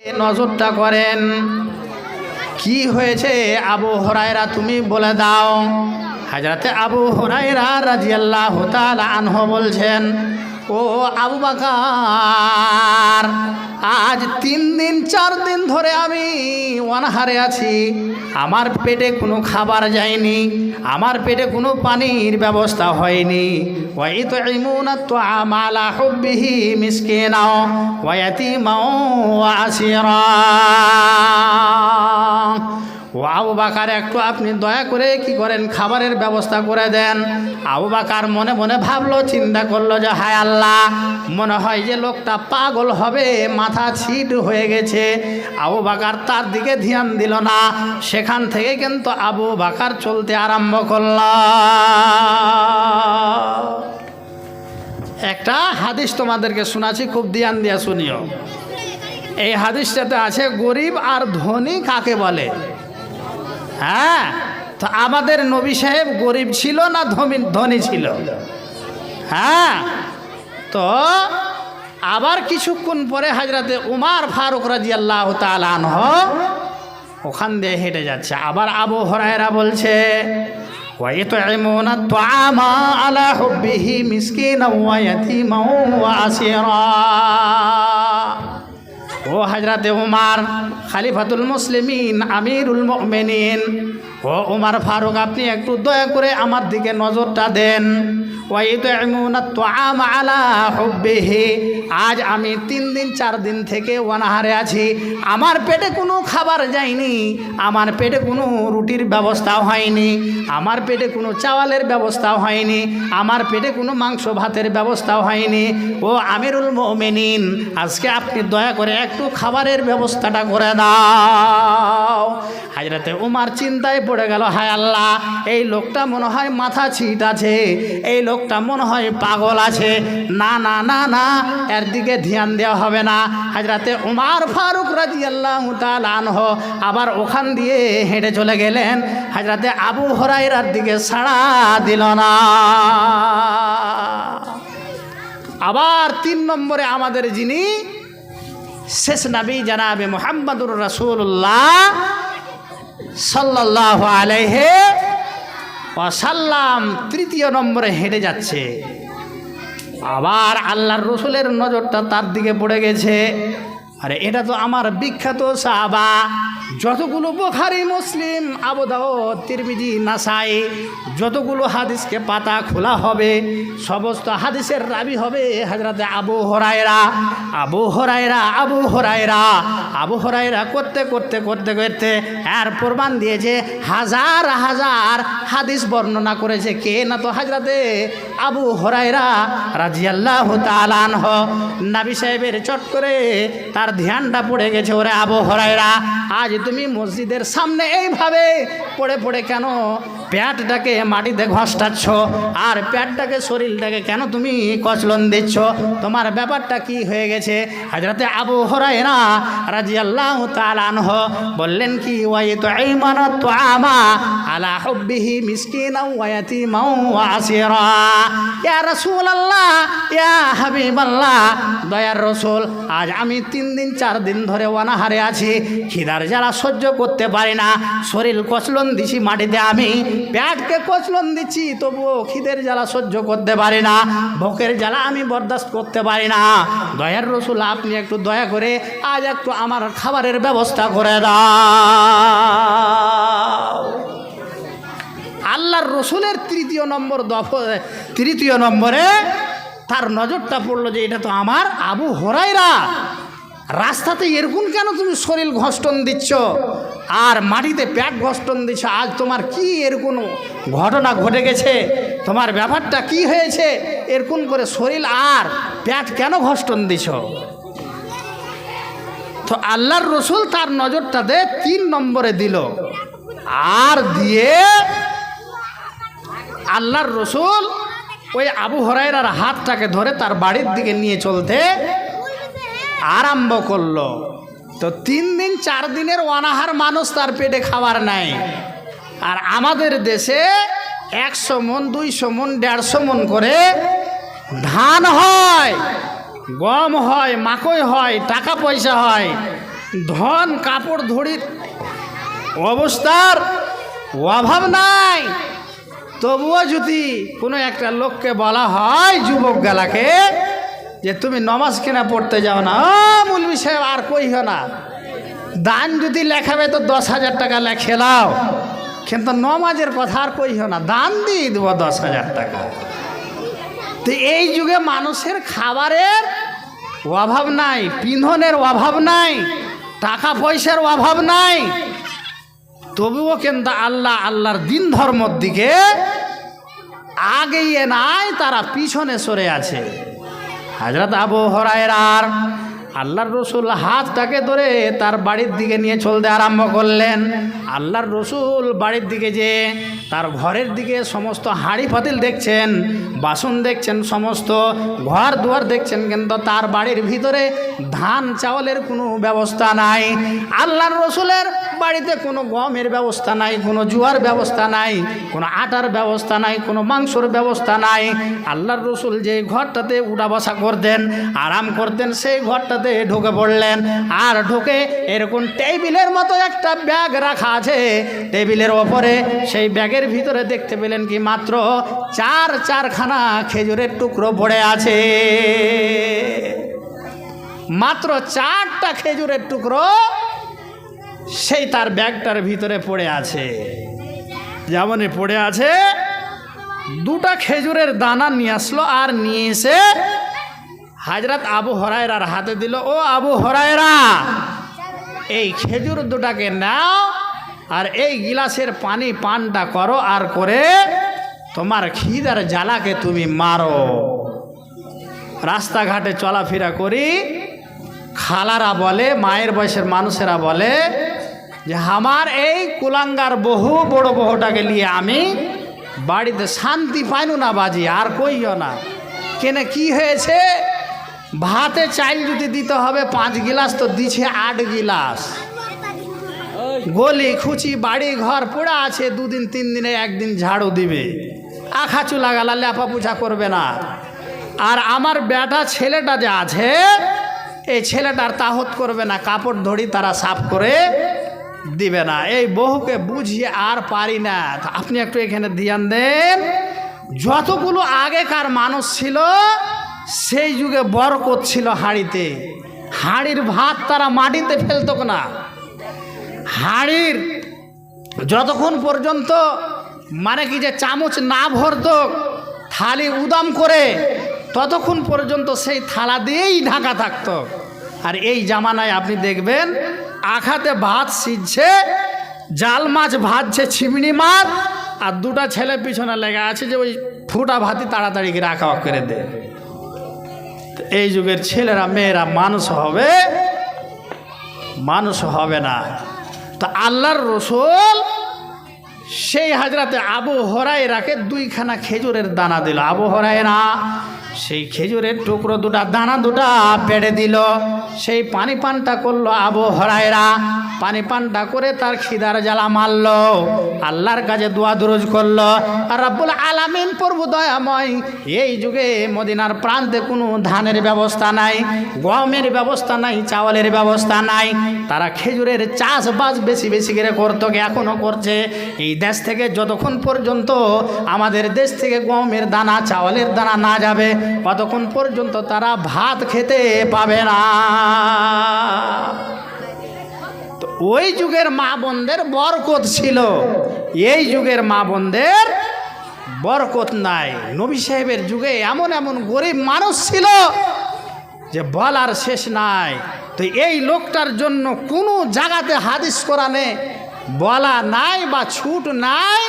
নজরটা করেন। কি হয়েছে আবু হুরায়রা তুমি বলে দাও। হযরতে আবু হুরায়রা রাদিয়াল্লাহু তাআলা আনহু বলছেন, ও আবু বকর, আজ 3 দিন 4 দিন ধরে আমি অনাহারে আছি। আমার পেটে কোনো খাবার যায়নি, আমার পেটে কোনো পানির ব্যবস্থা হয়নি। ওয়া ইতঈমুনা আত-তাআমা আলা হুব্বিহি মিসকিনা ওয়া ইয়াতীমা ওয়া আসীরা। ও আবু বকর, একটু আপনি দয়া করে কি করেন, খাবারের ব্যবস্থা করে দেন। আবু বকর মনে মনে ভাবলো, চিন্তা করলো যে হায় আল্লাহ, মনে হয় যে লোকটা পাগল হবে, মাথা ছিট হয়ে গেছে। আবু বকর তার দিকে ধ্যান দিল না। সেখান থেকে কিন্তু আবু বকর চলতে আরম্ভ করল। একটা হাদিস তোমাদেরকে শোনাচ্ছি, খুব ধ্যান দিয়া শুনিও। এই হাদিসটাতে আছে গরিব আর ধনী কাকে বলে। হ্যাঁ, তো আমাদের নবী সাহেব গরিব ছিল না ধনী ছিল? হ্যাঁ, তো আবার কিছুক্ষণ পরে হযরতে উমর ফারুক রাদিয়াল্লাহু তাআলা আনহু ওখান দিয়ে হেঁটে যাচ্ছে। আবার আবু হুরায়রা বলছে, ওয়া ইতঈমুনা আত-তাআমা আলা হুব্বিহি মিসকিনা ওয়া ইয়াতীমা ওয়া আসীরা। ও হযরতে উমর খলিফাতুল মুসলিমিন, আমিরুল মুমিনিন, ও উমর ফারুক, আপনি একটু দয়া করে আমার দিকে নজরটা দেন। ওয়া ইতঈমুনা আত-তাআমা আলা হুব্বিহি, আজ আমি 3 দিন 4 দিন থেকে অনাহারে আছি। আমার পেটে কোনো খাবার যায়নি, আমার পেটে কোনো রুটির ব্যবস্থা হয়নি, আমার পেটে কোনো চাওয়ালের ব্যবস্থা হয়নি, আমার পেটে কোনো মাংস ভাতের ব্যবস্থা হয়নি। ও আমিরুল মুমিনিন, আজকে আপনি দয়া করে একটু খাবারের ব্যবস্থাটা করে দাও। হযরতে উমর চিন্তায় পড়ে গেল, হায় আল্লাহ, এই লোকটা মনে হয় মাথা ছিট আছে, এই লোকটা মনে হয় পাগল আছে। না না না না, এর দিকে ধ্যান দেওয়া হবে না। হযরতে উমর ফারুক রাদিয়াল্লাহু তাআলা আনহু আবার ওখান দিয়ে হেঁটে চলে গেলেন। হযরতে আবু হুরায়রার দিকে সাড়া দিল না। আবার 3 নম্বরে আমাদের যিনি শেষ নবী জনাবে মুহাম্মদুর রাসূলুল্লাহ সাল্লাল্লাহু আলাইহি ওয়াসাল্লাম 3য় নম্বরে হেঁটে যাচ্ছে। আবার আল্লাহর রসুলের নজরটা তার দিকে পড়ে গেছে। আরে এটা তো আমার বিখ্যাত সাহাবা, যতগুলো বুখারী, মুসলিম, আবু দাউদ, তিরমিজি, নাসাই, যতগুলো হাদিসকে পাতা খোলা হবে, সমস্ত হাদিসের রাবি হবে হযরতে আবু হুরায়রা। আবু হুরায়রা আবু হুরায়রা আবু হুরায়রা করতে করতে করতে করতে এর প্রমাণ দিয়েছে, হাজার হাজার হাদিস বর্ণনা করেছে কে না, তো হযরতে আবু হুরায়রা রাদিয়াল্লাহু তাআলা আনহু। নবী সাহেবের চট করে তার ধ্যানটা পড়ে গেছে, ওরে আবু হুরায়রা, আজ তুমি মসজিদের সামনে এইভাবে পড়ে পড়ে কেন পেটটাকে মাটিতে ঘষটাচ্ছ, আর পেটটাকে, শরীরটাকে কেন তুমি কচলন দিচ্ছ? তোমার ব্যাপারটা কি হয়ে গেছে? হযরতে আবু হুরায়রা রাদিয়াল্লাহু তাআলা আনহু বললেন কি, ওয়া ইতঈমুনা আত-তাআমা আলা হুব্বিহি মিসকিনা ওয়া ইয়াতীমা ওয়া আসীরা। ইয়া রাসূলুল্লাহ, ইয়া হাবিবাল্লাহ, দয়ার রাসূল, আজ আমি 3 দিন 4 দিন ধরে অনাহারে আছি, খিদার জ্বালা সহ্য করতে পারি না, শরীর কচলন দিছি মাটিতে, আমি পেটকে কচলন দিচ্ছি, তবুও খিদের জ্বালা সহ্য করতে পারি না, ভোকের জ্বালা আমি বরদাস্ত করতে পারি না। দয়ার রাসূল, আপনি একটু দয়া করে আজ একটু আমার খাবারের ব্যবস্থা করে দাও। আল্লাহর রসুলের 3য় নম্বরে তার নজরটা পড়লো যে এটা তো আমার আবু হুরায়রা, রাস্তাতে এরকম কেন তুমি শরীর ঘষ্টন দিচ্ছ আর মাটিতে পেট ঘষ্টন দিচ্ছ? আজ তোমার কি এরকম ঘটনা ঘটে গেছে? তোমার ব্যাপারটা কি হয়েছে? এরকম করে শরীর আর পেট কেন ঘষ্টন দিছ? তো আল্লাহর রসুল তার নজরটাতে 3 নম্বরে দিল, আর দিয়ে আল্লাহর রসুল ওই আবু হুরায়রার হাতটাকে ধরে তার বাড়ির দিকে নিয়ে চলতে আরম্ভ করলো। তো 3 দিন 4 দিনের অনাহার মানুষ, তার পেটে খাবার নাই। আর আমাদের দেশে 100 মণ 200 মণ 150 মণ করে ধান হয়, গম হয়, মাকই হয়, টাকা পয়সা হয়, ধন কাপড় ধড়ির অবস্থার অভাব নাই, তবুও যদি কোনো একটা লোককে বলা হয়, যুবক গেলাকে, যে তুমি নমাজ কেনা পড়তে যাও না, মৌলভী সাহেব আর কইও না, দান যদি লেখাবে তো 10,000 টাকা লেখে লাও, কিন্তু নমাজের কথা আর কইও না, দান দিয়ে দেবো 10,000 টাকা। তো এই যুগে মানুষের খাবারের অভাব নাই, পিন্ধনের অভাব নাই, টাকা পয়সার অভাব নাই, তবুও কিন্তু আল্লাহর দিন ধর্মর দিকে আগিয়ে নাই, তারা পিছনে সরে আছে। হযরত আবু হুরায়রার আল্লাহর রসুল হাতটাকে ধরে তার বাড়ির দিকে নিয়ে চলতে আরম্ভ করলেন। আল্লাহর রসুল বাড়ির দিকে যে তার ঘরের দিকে সমস্ত হাঁড়ি পাতিল দেখছেন, বাসন দেখছেন, সমস্ত ঘর দুয়ার দেখছেন, কিন্তু তার বাড়ির ভিতরে ধান চাউলের কোনো ব্যবস্থা নাই। আল্লাহর রসুলের বাড়িতে কোনো গমের ব্যবস্থা নাই, কোনো জুয়ার ব্যবস্থা নাই, কোনো আটার ব্যবস্থা নাই, কোনো মাংসর ব্যবস্থা নাই। আল্লাহর রসুল যে ঘরটাতে উঠা বসা করতেন, আরাম করতেন, সেই ঘরটাতে ঢুকে পড়লেন। আর ঢুকে এরকম টেবিলের মতো একটা ব্যাগ রাখা আছে, টেবিলের ওপরে সেই ব্যাগের ভিতরে দেখতে পেলেন কি মাত্র চারখানা খেজুরের টুকরো পড়ে আছে, মাত্র 4টা খেজুরের টুকরো সেই তার ব্যাগটার ভিতরে পড়ে আছে। যেমনই পড়ে আছে, 2টা খেজুরের দানা নিয়ে আসলো, আর নিয়ে এসে হযরত আবু হুরায়রার হাতে দিল। ও আবু হুরায়রা, এই খেজুর 2টাকে নাও, আর এই গিলাসের পানি পানটা করো, আর করে তোমার খিদার জ্বালাকে তুমি মারো। রাস্তাঘাটে চলাফেরা করি, খালারা বলে, মায়ের বয়সের মানুষেরা বলে যে আমার এই কুলাঙ্গার বহু বড় বহুটাকে নিয়ে আমি বাড়িতে শান্তি পাইনু না বাজি, আর কইও না। কেনে কি হয়েছে, ভাতে চাল যদি দিতে হবে 5 গিলাস, তো দিছে 8 গিলাস। গলি খুচি বাড়ি ঘর পড়ে আছে, 2 দিন 3 দিনে একদিন ঝাড়ু দিবে, আখা চুলা গালা লেপা পুছা করবে না। আর আমার বেটা ছেলেটা যে আছে, এই ছেলেটার তাহত করবে না, কাপড় ধরি তারা সাফ করে দিবে না। এই বহুকে বুঝিয়ে আর পারি না। আপনি একটু এখানে ধ্যান দেন, যতগুলো আগেকার মানুষ ছিল সেই যুগে বরকত ছিল হাঁড়িতে। হাঁড়ির ভাত তারা মাটিতে ফেলতো না, হাঁড়ির যতক্ষণ পর্যন্ত মানে কি যে চামচ না ভরত, থালি উদাম করে, ততক্ষণ পর্যন্ত সেই থালা দিয়েই ঢাকা থাকতো। আর এই জামানায় আপনি দেখবেন আখাতে ভাত সিজছে, জাল মাছ ভাজছে, চিংড়ি মাছ, আর 2টা ছেলে পিছনে লেগে আছে যে ওই ফুটা ভাতই তাড়াতাড়ি রাখা করে দে। এই যুগের ছেলেরা মেয়েরা মানুষ হবে? মানুষ হবে না। তো আল্লাহর রসুল সেই হযরতে আবু হুরায়রাকে 2খানা খেজুরের দানা দিল। আবু হুরায়রা সেই খেজুরের টুকরো 2টা দানা 2টা পেড়ে দিল, সেই পানি পানটা করলো আবু হুরায়রা। পানি পানটা করে তার খিদার জ্বালা মারল, আল্লাহর কাছে দোয়া দরুদ করলো। আর রব্বুল আলামিন প্রভু দয়াময়, এই যুগে মদিনার প্রান্তে কোনো ধানের ব্যবস্থা নাই, গমের ব্যবস্থা নাই, চাওয়ালের ব্যবস্থা নাই। তারা খেজুরের চাষবাস বেশি বেশি করে করতো, এখনও করছে। এই দেশ থেকে যতক্ষণ পর্যন্ত আমাদের দেশ থেকে গমের দানা চাওয়ালের দানা না যাবে, ততক্ষণ পর্যন্ত তারা ভাত খেতে পাবে না। তো ওই যুগের মা বোনদের বরকত ছিল, এই যুগের মা বোনদের বরকত নাই। নবী সাহেবের যুগে এমন এমন গরিব মানুষ ছিল যে বলার শেষ নাই। তো এই লোকটার জন্য কোনো জায়গাতে হাদিস কোরআনে বলা নাই বা ছুট নাই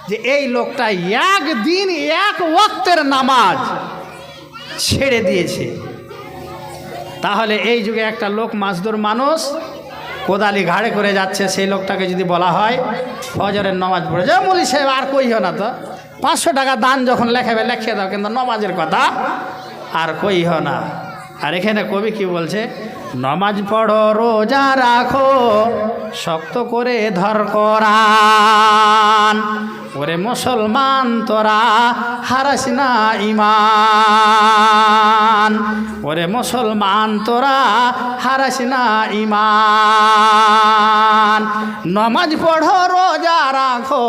যে এই লোকটা একদিন 1 ওয়াক্তের নামাজ ছেড়ে দিয়েছে। তাহলে এই যুগে একটা লোক মাজদুর মানুষ কোদালি ঘাড়ে করে যাচ্ছে, সেই লোকটাকে যদি বলা হয় ফজরের নামাজ পড়ে যা, মৌলভী সাহেব আর কইও না, তো 500 টাকা দান যখন লেখাবে লিখিয়ে দাও, কিন্তু নামাজের কথা আর কইও না। আর এখানে কবি কি বলছে, নমাজ পড়ো রোজা রাখো শক্ত করে ধর কোরআন। ওরে মুসলমান তোরা হারাস না ঈমান, ওরে মুসলমান তোরা হারাস না ঈমান। নমাজ পড়ো রোজা রাখো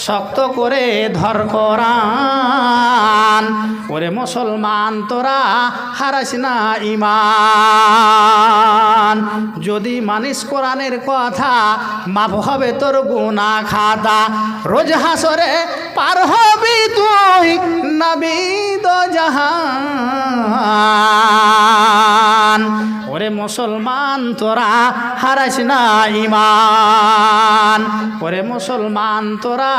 শক্ত করে ধর কোরআন। ওরে মুসলমান তোরা হারাস না ঈমান। যদি মানিস কোরআনের কথা মাফ হবে তোর গুনাহ খাতা। রোজ হাসরে পার হবি তুই নবী দো জাহান। ওরে মুসলমান তোরা হারাস না ঈমান, ওরে মুসলমান তোরা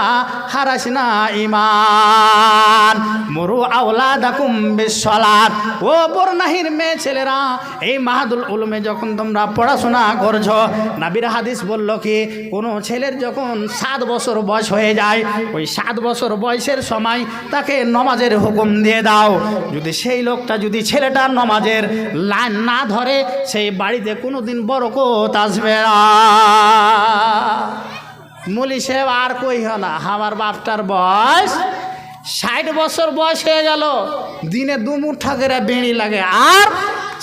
হারাস না ঈমান। মুরু আওলাদাকুম বিসসালাত। ও বরনাহির মেয়ে ছেলেরা, এই মাহাদুল উলুমে যখন তোমরা পড়াশোনা করছো, নবীর হাদিস বলল কি, কোনো ছেলের যখন 7 বছর বয়স হয়ে যায়, ওই 7 বছর বয়সের সময় তাকে নমাজের হুকুম দিয়ে দাও। যদি সেই লোকটা যদি ছেলেটা নমাজের লাইন না ধরে, সেই বাড়িতে কোনোদিন বরকত আসবে না। মুলি সাহেব আর কইও না, আমার বাপটার বয়স 60 বছর বয়স হয়ে গেল, দিনে 2 মুঠা করে বেড়ি লাগে, আর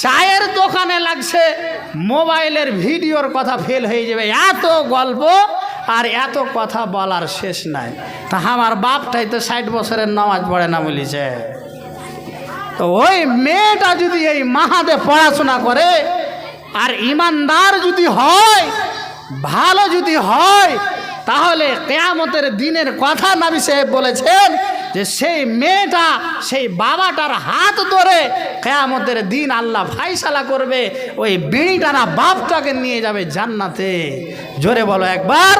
চায়ের দোকানে লাগছে, মোবাইলের ভিডিওর কথা ফেল হয়ে যাবে। এত গল্প আর এত কথা বলার শেষ নাই। তা আমার বাপটাই তো 60 বছরের নামাজ পড়ে না বলিছে। তো ওই মেয়েটা যদি এই মাহাদে পড়াশোনা করে আর ইমানদার যদি হয়, ভালো যদি হয়, তাহলে কিয়ামতের দিনের কথা নবী সাহেব বলেছেন যে সেই মেয়েটা সেই বাবাটার হাত ধরে কিয়ামতের দিন আল্লাহ ফায়সালা করবে, ওই বিড়িটানা বাপটাকে নিয়ে যাবে জান্নাতে। জোরে বলো একবার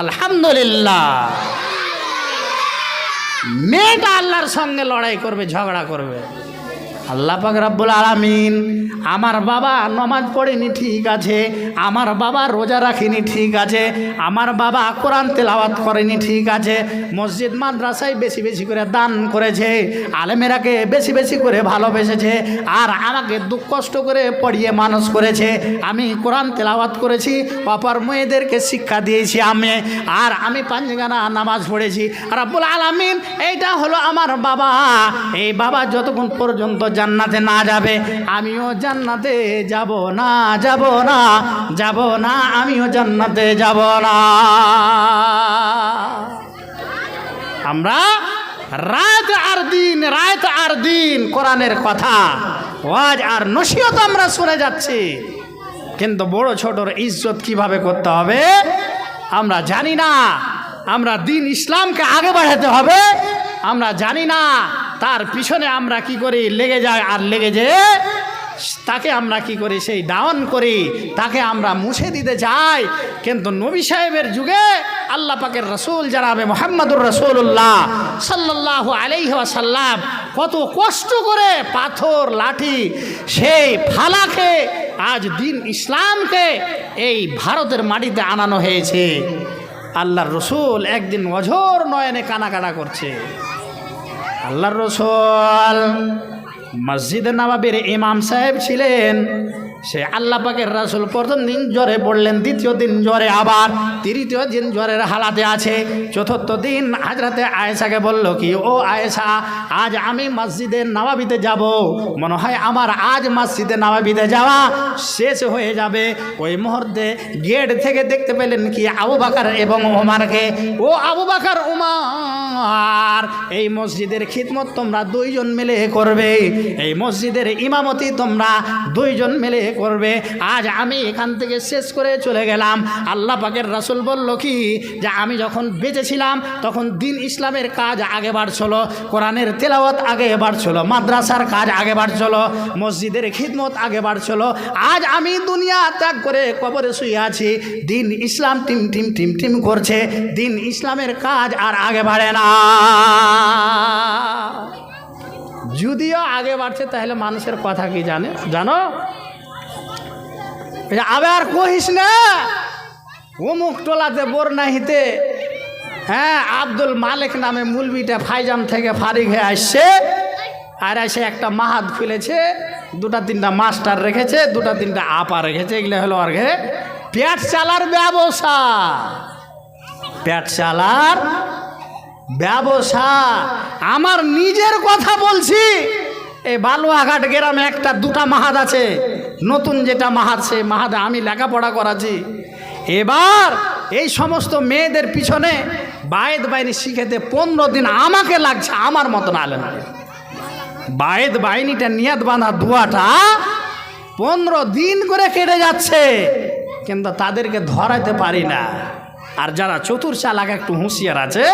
আলহামদুলিল্লাহ। মেয়েটা আল্লাহর সঙ্গে লড়াই করবে, ঝগড়া করবে। আল্লাহ পাক রব্বুল আলামিন, আমার বাবা নমাজ পড়েনি ঠিক আছে, আমার বাবা রোজা রাখেনি ঠিক আছে, আমার বাবা কোরআন তেলাওয়াত করেনি ঠিক আছে, মসজিদ মাদ্রাসায় বেশি বেশি করে দান করেছে, আলেমেরাকে বেশি বেশি করে ভালোবেসেছে, আর আমাকে দুঃখ কষ্ট করে পড়িয়ে মানুষ করেছে, আমি কোরআন তেলাওয়াত করেছি, অপর মেয়েদেরকে শিক্ষা দিয়েছি আমি, আর আমি 5 গানা নামাজ পড়েছি। রব্বুল আলামিন, এইটা হলো আমার বাবা। এই বাবা যতক্ষণ পর্যন্ত জান্নাতে না যাবে, আমিও জান্নাতে যাব না, যাব না, যাব না, আমিও জান্নাতে যাব না। আমরা রাত আর দিন কোরআনের কথা, ওয়াজ আর নসিহত আমরা শুনে যাচ্ছি, কিন্তু বড় ছোটর ইজ্জত কিভাবে করতে হবে আমরা জানি না। আমরা দিন ইসলামকে আগে বাড়াতে হবে আমরা জানি না, তার পিছনে আমরা কি করি, লেগে যায়, আর লেগে যে তাকে আমরা কি করি, সেই ডাউন করি, তাকে আমরা মুছে দিতে চাই। কিন্তু নবী সাহেবের যুগে আল্লাহ পাকের রসুল জনাবে মুহাম্মদুর রাসূলুল্লাহ সাল্লাল্লাহু আলাইহি ওয়াসাল্লাম কত কষ্ট করে পাথর লাঠি সেই ফালাকে আজ দিন ইসলামকে এই ভারতের মাটিতে আনানো হয়েছে। আল্লাহর রসুল একদিন অঝোর নয়নে কানাকাটা করছে। আল্লাহর রসুল মসজিদে নববীর ইমাম সাহেব ছিলেন। সে আল্লাহ পাকের রাসূল প্রথম দিন জ্বরে পড়লেন, দ্বিতীয় দিন জ্বরে, আবার তৃতীয় দিন জ্বরের হালাতে আছে। চতুর্থ দিন হযরতে আয়েশাকে বলল কি, ও আয়েশা, আজ আমি মসজিদে নববীতে যাব, মনে হয় আমার আজ মসজিদে নববীতে যাওয়া শেষ হয়ে যাবে। ওই মুহূর্তে গেট থেকে দেখতে পেলেন কি, আবু বকর এবং ওমরকে। ও আবু বকর, ওমর, এই মসজিদের খিদমত তোমরা 2 জন মিলে করবে, এই মসজিদের ইমামতি তোমরা 2 জন মিলে করবে। আজ আমি এখান থেকে শেষ করে চলে গেলাম। আল্লাহ পাকের রাসূল বলল কি, যে আমি যখন বেঁচে ছিলাম তখন দিন ইসলামের কাজ আগে বাড়ছিল, কোরআনের তেলাওয়াত আগে বাড়ছিল, মাদ্রাসার কাজ আগে বাড়ছিল, মসজিদের খিদমত আগে বাড়ছিল। আজ আমি দুনিয়া ত্যাগ করে কবরে শুয়ে আছি, দিন ইসলাম টিম টিম টিম টিম করছে, দিন ইসলামের কাজ আর আগে বাড়ে না। যদিও আগে বাড়ছে, তাহলে মানুষের কথা কি জানো? আবার কহিস না অমুক টোলাতে বরনাহিতে, হ্যাঁ, আব্দুল মালিক নামে মুলবিটা ফাইজাম থেকে ফারিক হয়ে আসছে, আর এসে একটা মাহাদ খুলেছে, দুটা তিনটা মাস্টার রেখেছে, দুটা তিনটা আপা রেখেছে, এগুলো হলো আর ঘে পেট চালার ব্যবসা, পেট চালার ব্যবসা। আমার নিজের কথা বলছি, এই বালুয়াঘাট গ্রামে একটা দুটা মাহাদ আছে, নতুন যেটা মাহাদ, সেই মাহাদে আমি লেখাপড়া করাছি। এবার এই সমস্ত মেয়েদের পিছনে বায়েত বাহিনী শিখেতে 15 দিন আমাকে লাগছে, আমার মতন আলেম। বায়েত বাহিনীটা নিয়াত বাঁধা দুয়াটা 15 দিন করে কেটে যাচ্ছে, কিন্তু তাদেরকে ধরাতে পারি না। আর যারা চতুর চালাক একটু হুঁশিয়ার আছে,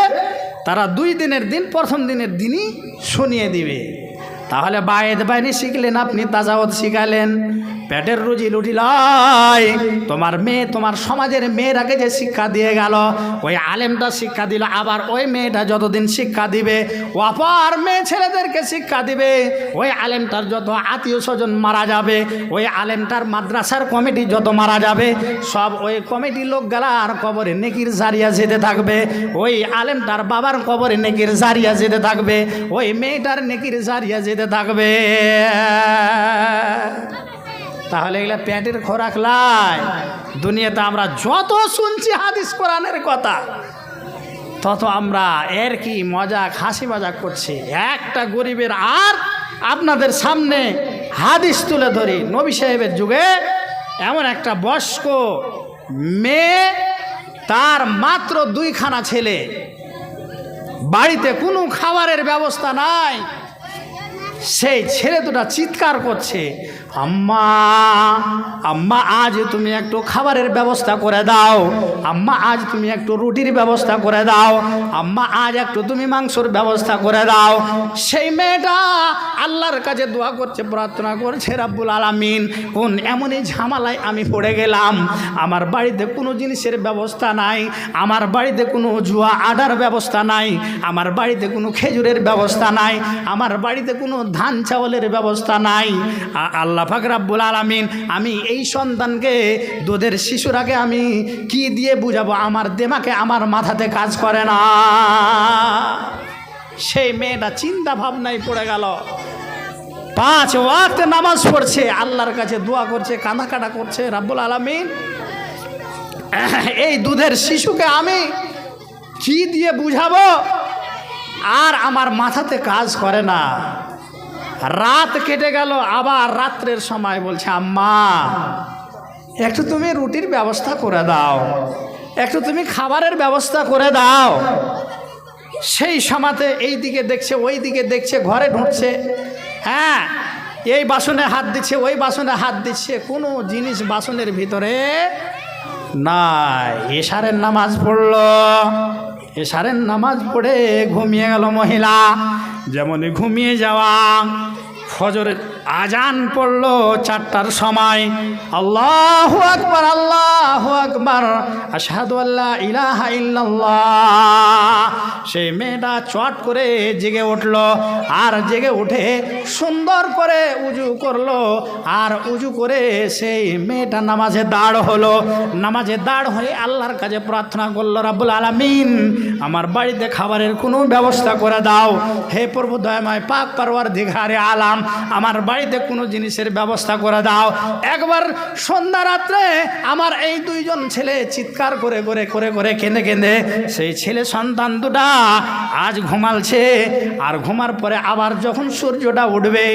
তারা 2 দিনের দিন প্রথম দিনের দিনই শুনিয়ে দিবে। তাহলে বায়েত বাহিনী শিখলেন আপনি, তাজাওয়াত শিখালেন, পেটের রুজি লুটি লয়। তোমার মেয়ে, তোমার সমাজের মেয়েরাকে যে শিক্ষা দিয়ে গেল, ওই আলেমটা শিক্ষা দিল, আবার ওই মেয়েটা যতদিন শিক্ষা দিবে, অপর মেয়ে ছেলেদেরকে শিক্ষা দিবে। ওই আলেমটার যত আত্মীয় স্বজন মারা যাবে, ওই আলেমটার মাদ্রাসার কমিটি যত মারা যাবে, সব ওই কমিটির লোক গেলা আর কবরে নেকির জারিয়া যেতে থাকবে। ওই আলেমটার বাবার কবরে নেকির জারিয়া যেতে থাকবে, ওই মেয়েটার নেকির জারিয়া যেতে থাকবে। তাহলে এগুলা পেটের খোরাক লাই। দুনিয়াতে আমরা যত শুনছি হাদিস কোরআনের কথা, তত আমরা এর কি মজা হাসি মজাক করছি। একটা গরিবের, আর আপনাদের সামনে হাদিস তুলে ধরি, নবী সাহেবের যুগে এমন একটা বয়স্ক মেয়ে, তার মাত্র 2খানা ছেলে, বাড়িতে কোনো খাবারের ব্যবস্থা নাই। সেই ছেলে দুটা চিৎকার করছে, আম্মা আম্মা আজ তুমি একটু খাবারের ব্যবস্থা করে দাও, আম্মা আজ তুমি একটু রুটির ব্যবস্থা করে দাও, আম্মা আজ একটু তুমি মাংসর ব্যবস্থা করে দাও। সেই মেয়েটা আল্লাহর কাছে দোয়া করছে, প্রার্থনা করছে, রাব্বুল আলামিন, কোন এমনই ঝামেলায় আমি পড়ে গেলাম, আমার বাড়িতে কোনো জিনিসের ব্যবস্থা নাই, আমার বাড়িতে কোনো জুয়া আডার ব্যবস্থা নাই, আমার বাড়িতে কোনো খেজুরের ব্যবস্থা নাই, আমার বাড়িতে কোনো ধান চাওয়ালের ব্যবস্থা নাই। আল্লাহ পাক রাব্বুল আলামিন, আমি এই সন্তানকে, দুধের শিশুরাকে আমি কি দিয়ে বুঝাবো? আমার দেমাকে, আমার মাথাতে কাজ করে না। সেই মেয়েটা চিন্তা ভাবনায় পড়ে গেল, 5 ওয়াক্ত নামাজ পড়ছে, আল্লাহর কাছে দোয়া করছে, কাঁদাকাটা করছে, রাব্বুল আলামিন এই দুধের শিশুকে আমি কি দিয়ে বুঝাবো? আর আমার মাথাতে কাজ করে না। রাত কেটে গেল, আবার রাত্রের সময় বলছে, আম্মা একটু তুমি রুটির ব্যবস্থা করে দাও, একটু তুমি খাবারের ব্যবস্থা করে দাও। সেই সময়তে এই দিকে দেখছে, ওই দিকে দেখছে, ঘরে ঢুকছে, হ্যাঁ এই বাসনে হাত দিচ্ছে, ওই বাসনে হাত দিচ্ছে, কোনো জিনিস বাসনের ভিতরে নাই। এশারের নামাজ পড়ল, এশারের নামাজ পড়ে ঘুমিয়ে গেল মহিলা। যেমনই ঘুমিয়ে যাওয়া, ফজরের আজান পড়ল 4টার সময়, আল্লাহু আকবার, আল্লাহু আকবার, আশহাদু আল্লা ইলাহা ইল্লাল্লাহ। সেই মেয়েটা চট করে জেগে উঠল, আর জেগে উঠে সুন্দর করে উজু করলো, আর উজু করে সেই মেয়েটা নামাজে দাঁড় হলো। নামাজে দাঁড় হয়ে আল্লাহর কাছে প্রার্থনা করলো, রাব্বুল আলামিন আমার বাড়িতে খাবারের কোনো ব্যবস্থা করে দাও। হে প্রভু দয়াময় পাক পরওয়ারদিগারে আলাম, আমার বাড়িতে কোনো জিনিসের ব্যবস্থা করে দাও। একবার সন্ধ্যা রাত্রে আমার এই 2জন ছেলে চিৎকার করে করে করে করে কেঁদে কেঁদে, সেই ছেলে সন্তান দুটা আজ ঘুমালছে। আর ঘুমার পরে আবার যখন সূর্যটা উঠবে,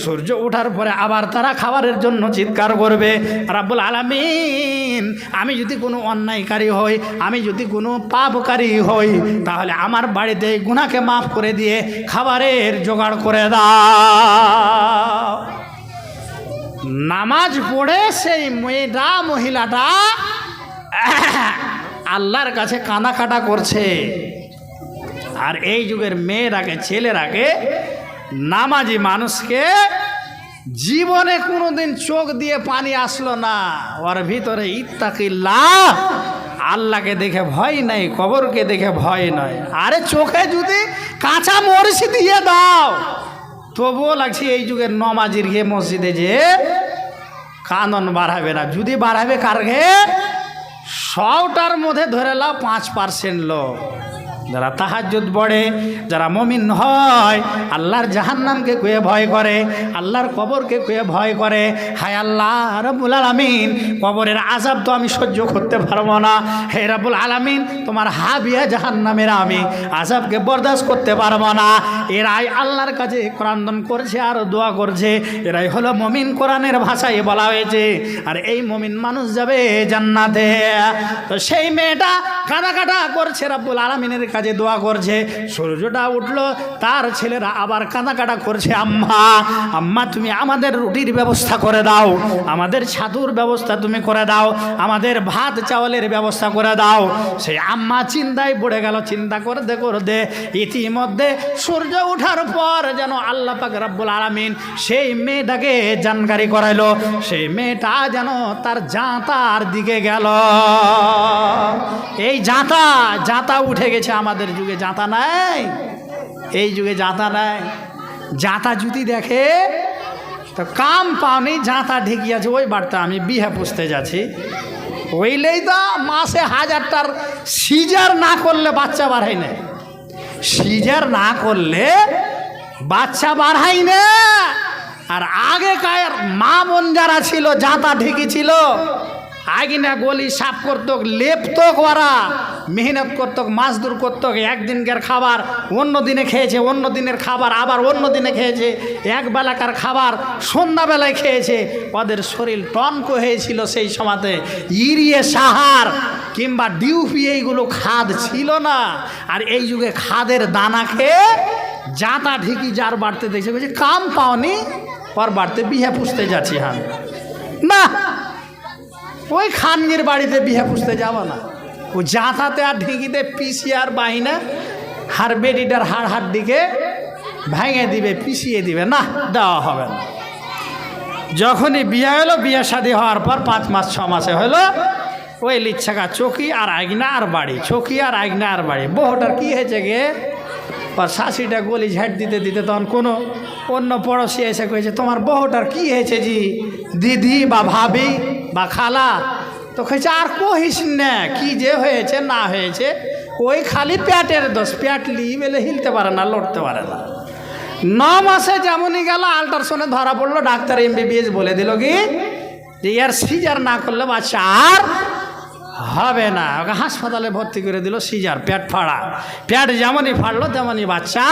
সূর্য ওঠার পরে আবার তারা খাবারের জন্য চিৎকার করবে। রাব্বুল আলামিন আমি যদি কোনো অন্যায়কারী হই, আমি যদি কোনো পাপকারী হই, তাহলে আমার বাড়িতে গুনাহকে মাফ করে দিয়ে খাবারের জোগাড় করে দাও। নামাজ পড়ে সেই মেয়েটা, মহিলাটা আল্লাহর কাছে কাঁদাকাটা করছে। আর এই যুগের মেয়েরাকে, ছেলেরাকে, নামাজি মানুষকে জীবনে কোনোদিন চোখ দিয়ে পানি আসলো না, ওর ভিতরে ইত্তাকিল্লাহ, আল্লাহকে দেখে ভয় নাই, কবরকে দেখে ভয় নয়। আরে চোখে যদি কাঁচা মরিচ দিয়ে দাও, তবুও লাগছে এই যুগের নমাজির ঘে মসজিদে যে কানন বাড়াবে না। যদি বাড়াবে কার ঘে? 100টার মধ্যে ধরে লাও 5% লোক, যারা তাহাজ্জুদ পড়ে, যারা মুমিন হয়, আল্লাহর জাহান্নামকে কুয়ে ভয় করে, আল্লাহর কবরকে কুয়ে ভয় করে, হায় আল্লাহ রব্বুল আলামিন, কবরের আযাব তো আমি সহ্য করতে পারবো না, হে রব্বুল আলামিন তোমার হাবিয়া জাহান্নামের আমি আযাবকে বরদাস্ত করতে পারবো না। এরাই আল্লাহর কাছে কোরআন করছে আর দোয়া করছে, এরাই হলো মুমিন। কোরআনের ভাষায় বলা হয়েছে, আর এই মুমিন মানুষ যাবে জান্নাতে। তো সেই মেয়েটা কাঁদা করছে, রব্বুল আলামিনের কাছে দোয়া করছে। সূর্যটা উঠলো, তার ছেলেরা আবার কাঁদা করছে, আম্মা আম্মা তুমি আমাদের রুটির ব্যবস্থা করে দাও, আমাদের ছাতুর ব্যবস্থা তুমি করে দাও, আমাদের ভাত চাওয়ালের ব্যবস্থা করে দাও। সেই আম্মা চিন্তায় পড়ে গেল, চিন্তা করতে করতে ইতিমধ্যে সূর্য ওঠার পর যেন আল্লাহ পাক রব্বুল আলামিন সেই মেয়েটাকে জানকারি করাইলো। সেই মেয়েটা যেন তার জাঁতার দিকে গেল। এই জাঁতা উঠে গেছে। আমাদের যুগে জাঁতা নাই, এই যুগে জাঁতা নাই। জাঁতা যদি দেখে তো কাম পাওনি, জাঁতা ঢেকে আছে ওই বাড়িতে আমি বিয়ে পুষতে যাচ্ছি, ওইলেই তো মাসে 1000টার সিজার না করলে বাচ্চা বাড়াই না, সিজার না করলে বাচ্চা বাড়াই না। আর আগেকার মা বোন যারা ছিল, জাঁতা ঢেকে ছিল, আগিনা গলি সাফ করতো, লেপতো, ওরা মেহনত করতো, মাছদুর করতো। একদিনকার খাবার অন্য দিনে খেয়েছে, অন্য দিনের খাবার আবার অন্য দিনে খেয়েছে, এক বেলাকার খাবার সন্ধ্যাবেলায় খেয়েছে। ওদের শরীর টনক হয়েছিল সেই সময়তে। ইউরিয়া সাহার কিংবা ডিউপি এইগুলো খাদ ছিল না। আর এই যুগে খাদের দানা খেয়ে জাঁতা ঢেকি যার বাড়তে দেখছে, বলছে কাম পাওনি, ওর বাড়তে বিয়ে পুষতে যাচ্ছি। হ্যাঁ না, ওই খানগির বাড়িতে বিয়ে পুষতে যাব না। ও জাঁতাতে আর ঢেঁকিতে পিছিয়ে আর বাহিনা হার বেডিটার হাড় দিকে ভেঙে দিবে, পিছিয়ে দিবে, না দেওয়া হবে না। যখনই বিয়ে হলো, বিয়ে শাদী হওয়ার পর 5 মাস 6 মাসে হলো, ওই লিচ্ছাকা চকি আর আগনা আর বাড়ি, চকি আর আগনা আর বাড়ি। বহুটার কি হয়েছে গে, আর শাশুড়িটা গলি ঝাঁট দিতে দিতে তখন কোনো অন্য পড়োশি এসে কয়েছে, তোমার বহুটার কি হয়েছে জি, দিদি বা ভাবি বা খালা? তো কইছে আর কহিস না, কি যে হয়েছে না হয়েছে, ওই খালি পেটের দোষ, পেট লিয়ে বেলে হিলতে পারে না, লড়তে পারে না। 9 মাসে যেমনই গেল, আল্ট্রাসাউন্ডে ধরা পড়লো, ডাক্তার MBBS বলে দিল কি যে এর সিজার না করলে বাচ্চা আর হবে না। ওকে হাসপাতালে ভর্তি করে দিল, সিজার, পেট ফাড়া। পেট যেমনই ফাড়লো তেমনই বাচ্চা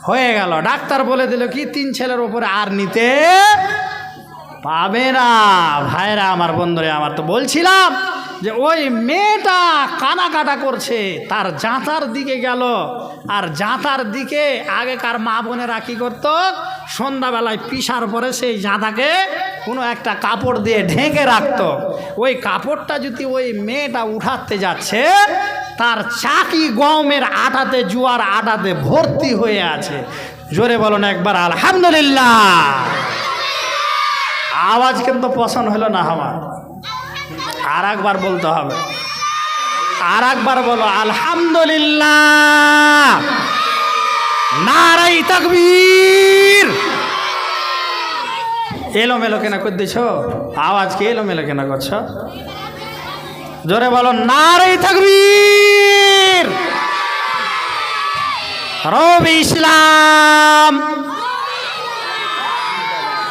হয়ে গেল। ডাক্তার বলে দিল কি 3 ছেলের ওপরে আর নিতে পাবে না। ভাইরা আমার, বন্ধুরে আমার, তো বলছিলাম যে ওই মেয়েটা কাটা করছে, তার জাঁতার দিকে গেল। আর জাঁতার দিকে আগেকার মা বোনেরা কী করত, সন্ধ্যাবেলায় পিসার পরে সেই জাঁতাকে কোনো একটা কাপড় দিয়ে ঢেকে রাখতো। ওই কাপড়টা যদি ওই মেয়েটা উঠাতে যাচ্ছে, তার চাকি গমের আটাতে, জুয়ার আটাতে ভর্তি হয়ে আছে। জোরে বলুন একবার আলহামদুলিল্লাহ। আওয়াজ কিন্তু পছন্দ হলো না আমার, আর একবার বলতে হবে, আর একবার বলো আলহামদুলিল্লাহ, নারায়ে তাকবীর। এলোমেলো কেন করে দিছ আওয়াজকে, এলোমেলো কেন করছ? জোরে বলো নারায়ে তাকবীর। রবি ইসলাম।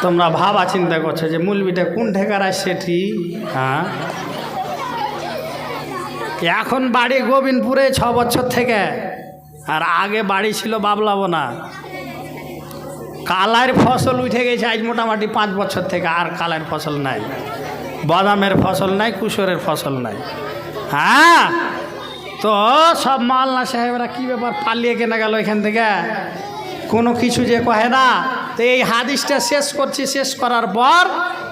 তোমরা ভাবা চিন্তা করছো যে মুলবিটা কোন ঠেকার আসছে, ঠিক? হ্যাঁ, এখন বাড়ি গোবিন্দপুরে 6 বছর থেকে, আর আগে বাড়ি ছিল বাবলাবনা। কালার ফসল উঠে গেছে আজ মোটামুটি 5 বছর থেকে, আর কালার ফসল নাই, বাদামের ফসল নাই, কুশোরের ফসল নাই। হ্যাঁ, তো সব মাওলানা সাহেবরা কী ব্যাপার পালিয়ে কেনা গেল এখান থেকে, কোনো কিছু যে কহে না। তো এই হাদিসটা শেষ করছি, শেষ করার পর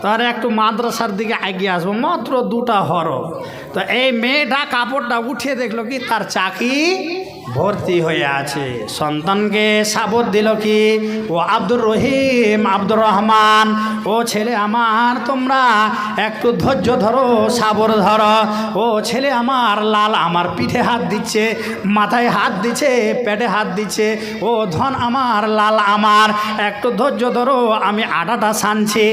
তার একটু মাদ্রাসার দিকে এগিয়ে আসবো, মাত্র 2টা হরফ। তো এই মেয়েটা কাপড়টা উঠিয়ে দেখলো কি তার চাকি ভর্তি হয়ে আছে। সন্তানকে সাবর দিল কি, ও আব্দুর রহিম, আব্দুর রহমান, ও ছেলে আমার, তোমরা একটু ধৈর্য ধরো, সাবর ধরো। ও ছেলে আমার, লাল আমার পিঠে হাত দিচ্ছে, মাথায় হাত দিচ্ছে, পেটে হাত দিচ্ছে। ও ধন আমার, লাল আমার, একটু ধৈর্য ধরো, আমি আটাটা সানছি,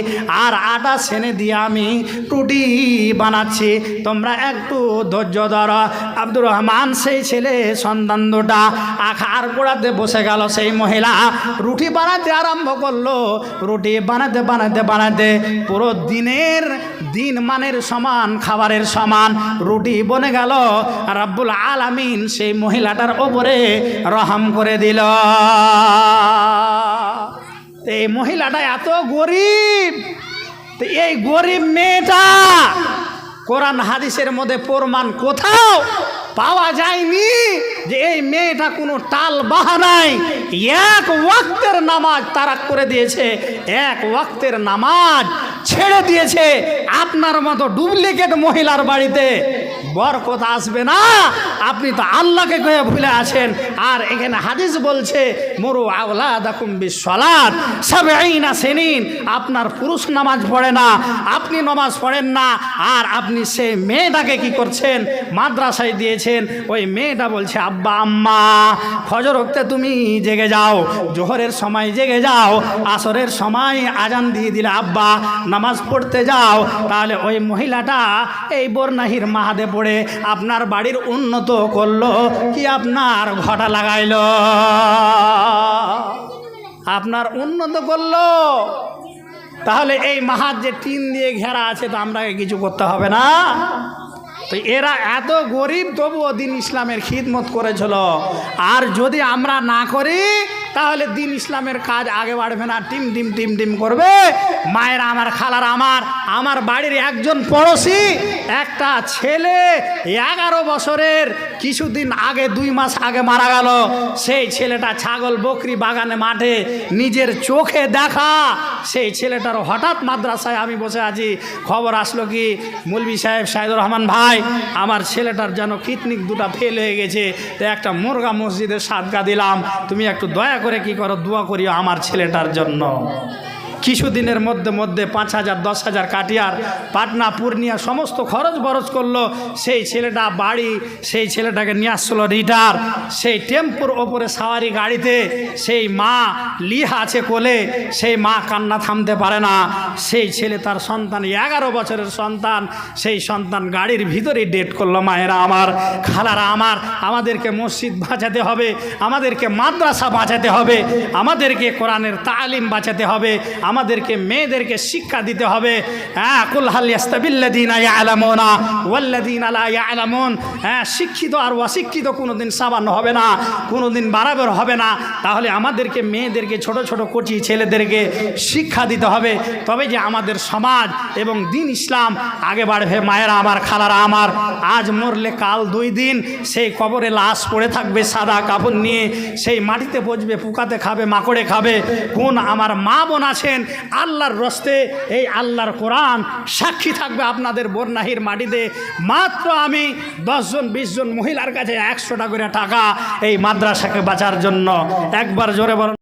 আর আটা সেনে দিয়ে আমি রুটি বানাচ্ছি, তোমরা একটু ধৈর্য ধরো। আব্দুর রহমান সেই ছেলে সন্তান দুটা আখার গোড়াতে বসে গেল। সেই মহিলা রুটি বানাতে আরম্ভ করলো। রুটি বানাতে বানাতে বানাতে পুরো দিন মানের সমান খাবারের সমান রুটি বনে গেল। রব্বুল আলামিন সেই মহিলাটার ওপরে রহম করে দিল। এই মহিলাটা এত গরিব, তো এই গরিব মেয়েটা কোরআন হাদিসের মধ্যে প্রমাণ কোথাও পাওয়া যায়নি যে এই মেয়েটা কোনো টাল বাহানায় এক ওয়াক্তের নামাজ তারাক করে দিয়েছে, এক ওয়াক্তের নামাজ ছেড়ে দিয়েছে। আপনার মতো ডুপ্লিকেট মহিলার বাড়িতে বরকত আসবে না। আপনি তো আল্লাহকে কয়ে ভুলে আছেন। আর এখানে হাদিস বলছে মুরু আওলাদাকুম বিসসালাত সাবঈনা সিনিন। আপনার পুরুষ নামাজ পড়ে না, আপনি নামাজ পড়েন না, আর আপনি সেই মেয়েটাকে কি করছেন, মাদ্রাসায় দিয়েছেন। ওই মেয়েটা বলছে আব্বা আম্মা ফজর ওয়াক্তে তুমি জেগে যাও, জোহরের সময় জেগে যাও, আসরের সময় আজান দিয়ে দিলে আব্বা নামাজ পড়তে যাও। তাহলে ওই মহিলাটা এই বর্ণাহির মাহাদে পড়ে আপনার বাড়ির উন্নত করলো কি আপনার ঘটা লাগাইলো? আপনার উন্নত করলো। তাহলে এই মাহাদ যে টিন দিয়ে ঘেরা আছে, তো আমরা কিছু করতে হবে না? তো এরা এত গরিব তবুও দিন ইসলামের খিদমত করেছিল। আর যদি আমরা না করি তাহলে দিন ইসলামের কাজ আগে বাড়বে না, টিম টিম টিম টিম করবে। মায়েরা আমার, খালার আমার বাড়ির একজন পড়োশি একটা ছেলে 11 বছরের কিছুদিন আগে, 2 মাস আগে মারা গেল। সেই ছেলেটা ছাগল বকরি বাগানে মাঠে নিজের চোখে দেখা। সেই ছেলেটার হঠাৎ মাদ্রাসায় আমি বসে আছি, খবর আসলো কি মৌলভী সাহেব সাইদুর রহমান ভাই, আমার ছেলেটার যেন কিডনি দুটা ফেল হয়ে গেছে, তো একটা মুরগা মসজিদের সাদকা দিলাম, তুমি একটু দয়া করে কি করো, দোয়া করিও আমার ছেলেটার জন্য। কিছুদিনের মধ্যে 5,000 10,000 কাটিয়ার পাটনা পূর্ণিয়া সমস্ত খরচ বরচ করলো। সেই ছেলেটা বাড়ি, সেই ছেলেটাকে নিয়ে আসলো রিটার, সেই টেম্পুর ওপরে সাওয়ারি গাড়িতে। সেই মা লিহা আছে কোলে, সেই মা কান্না থামতে পারে না। সেই ছেলে তার সন্তান 11 বছরের সন্তান, সেই সন্তান গাড়ির ভিতরেই ডেট করলো। মায়েরা আমার, খালারা আমার, আমাদেরকে মসজিদ বাঁচাতে হবে, আমাদেরকে মাদ্রাসা বাঁচাতে হবে, আমাদেরকে কোরআনের তালিম বাঁচাতে হবে, আমাদেরকে মেয়েদেরকে শিক্ষা দিতে হবে। হ্যাঁ, কুল হাল ইয়াস্তাবিল্লাযীনা ইয়ালামুনা ওয়াল্লাযীনা লা ইয়ালামুন। হ্যাঁ, শিক্ষিত আর অশিক্ষিত কোনোদিন সামান্য হবে না, কোনোদিন বরাবর হবে না। তাহলে আমাদেরকে মেয়েদেরকে, ছোট ছোট কচি ছেলেদেরকে শিক্ষা দিতে হবে, তবে যে আমাদের সমাজ এবং দিন ইসলাম আগে বাড়বে। মায়েরা আমার, খালারা আমার, আজ মরলে কাল 2 দিন সেই কবরে লাশ পড়ে থাকবে সাদা কাপড় নিয়ে, সেই মাটিতে পচবে, পোকাতে খাবে, মাকড়ে খাবে। কোন আমার মা বোন আছেন আল্লাহর রস্তে, এই আল্লাহর কোরআন সাক্ষী থাকবে আপনাদের বর্ণাহির মাটিতে। মাত্র আমি 10 জন 20 জন মহিলার কাছে 100 টাকা করে টাকা এই মাদ্রাসাকে বাঁচার জন্য। একবার জোরে বলেন।